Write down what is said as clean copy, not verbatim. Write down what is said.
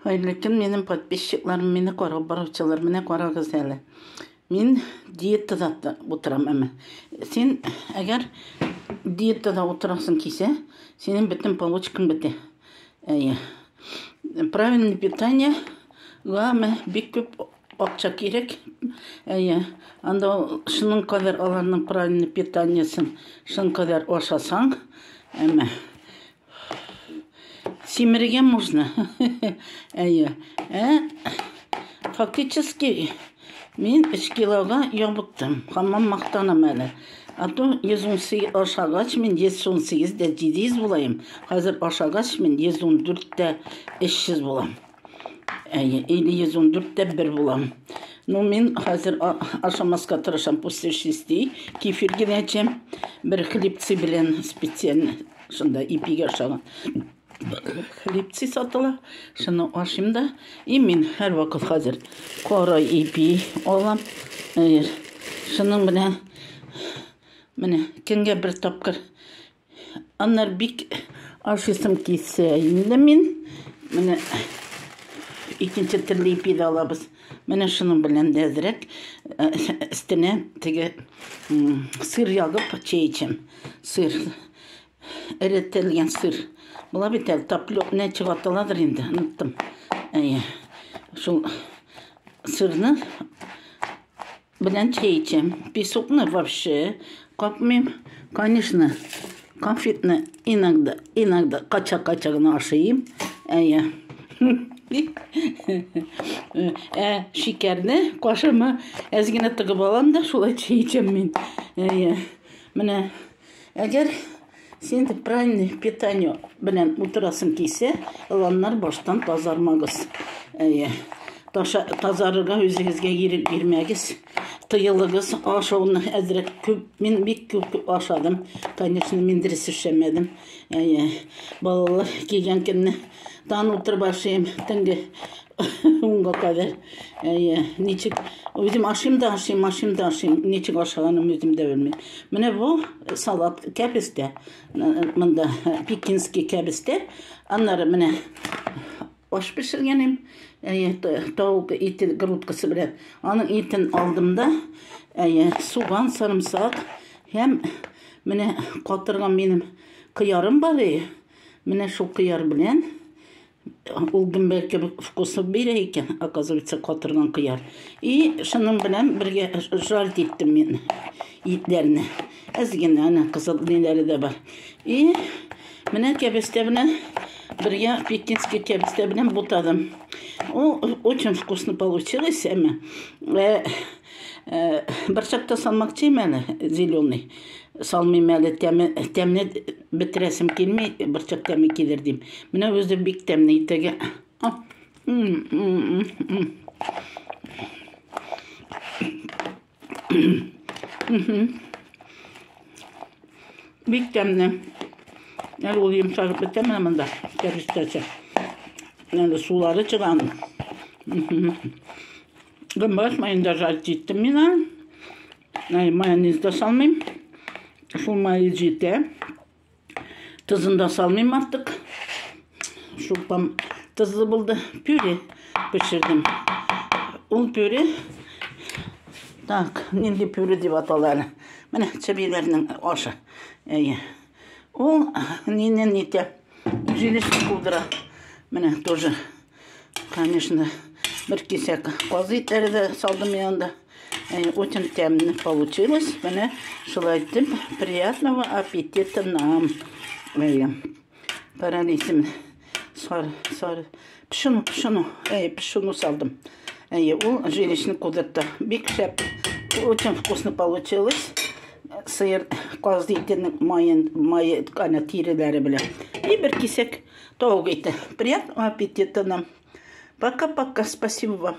Hayırlı gün benim подписчикларым, meni qarab baruvchilar, meni qarag'iz hali. Men dietada o'tiraman ama. Sen agar dietada o'tirasan kelsa, sening bütün получкаң biter. Правильное питание va bek ko'p акча керек. Анда шуның кадәр аларның правильный питаниесен, шуның кадәр ашасаң, семерге можно. Фактически мен 3 килога ябыктым. Хамам мактанам әле. А то 118 ашагач мен 118 700 булайым. Хәзер ашагач мен 114 300 булам. Или 114 1 булам. Ну мен хәзер ашамаска тырышам после 6 кефирге дәчем. Bir хлебцы белән специально шунда ипиге ашаган. Хлебцы сатыла, шуны ашыйм да, и мен һәр вакыт хәзер кара ипи алам. Шуның белән менә көнгә бер тапкыр аннар бик ашыйсым килсә, инде мен менә икенче төрле ипи дә алабыз. Менә шуның белән дә әзрәк өстенә теге сыр ягып чәй ичәм. Сыр, эретелгән сыр. Була бит әле таплёк не чыгартыладыр инде, оныттым. Шул сырны белән чәй ичәм. Песокны вообще капмыйм. Конечно, конфетны иногда кача гына ашыйм. Шикәрне кашыма әзгенә тыгып алам да шулай чәй ичәм мен. Менә әгәр сен правильный питание белән утырасың килсә, алар баштан тазармагыз. Тазарырга үзегезгә ирек бирмәгез. Тыелыгыз, ашауны әзрәк күп, мен бик күп ашадым. Конечно, мен дөрес эшләмәдем. Балалар килгән көнне тан утырып ашыйм, төнге 10-га кадәр. Ничек үзем ашыйм да ашыйм, ничек ашаганым үзем дә белмим. Менә бу салат кәбестә. Монда пекинский кәбестә. Аннары менә аш пешергәнем. Тауык ите грудкасы белән. Аның итен алдым да, суган, сарымсак, һәм менә катырган минем кыярым бар. Менә шул кыяр белән ул гөмбәккә вкусы бирә икән, оказывается, катырган кыяр. И шуның белән бергә жарт иттем мен итләрне. Әзгенә ана кызыл ниләре дә бар. И менә кәбестә белән бергә пекинский кәбестә белән бутадым. Очень вкусно получилось. Борчакта салмакчıyım әле, зеленый. Салмыйм әле, тәмне бетерәсем килмәй, борчак тәме килер дим. Менә үзе бик тәмне итәгә. Бик тәмне. Әле ул йомшарып бетәме монда, кәбестәчә. Әле сулары чыган. Гөмбәш майында жарт иттем мен. Майонез да салмыйм. Шул майонез җитә. Тызын да салмыйм артык. Шул тызлы булды. Пюре пешердем. Ул пюре. Так, нинди пюре дип аталар. Менә чебиләрнең ашы. Ул нинен итә. Җилешне кудыра. Менә тоже, конечно, bir кисәк казытлары да салдым янда. Очень тәмле получилось. Менә шулай итеп, приятного аппетита нам. Паралисим. Пшену салдым. Ул жилищный кудырта. Бик шәп. Очень вкусно получилось. Сыр казытының майы тиреләре белән. И bir кисәк тауык ите. Приятного аппетита нам. Пока-пока. Спасибо вам.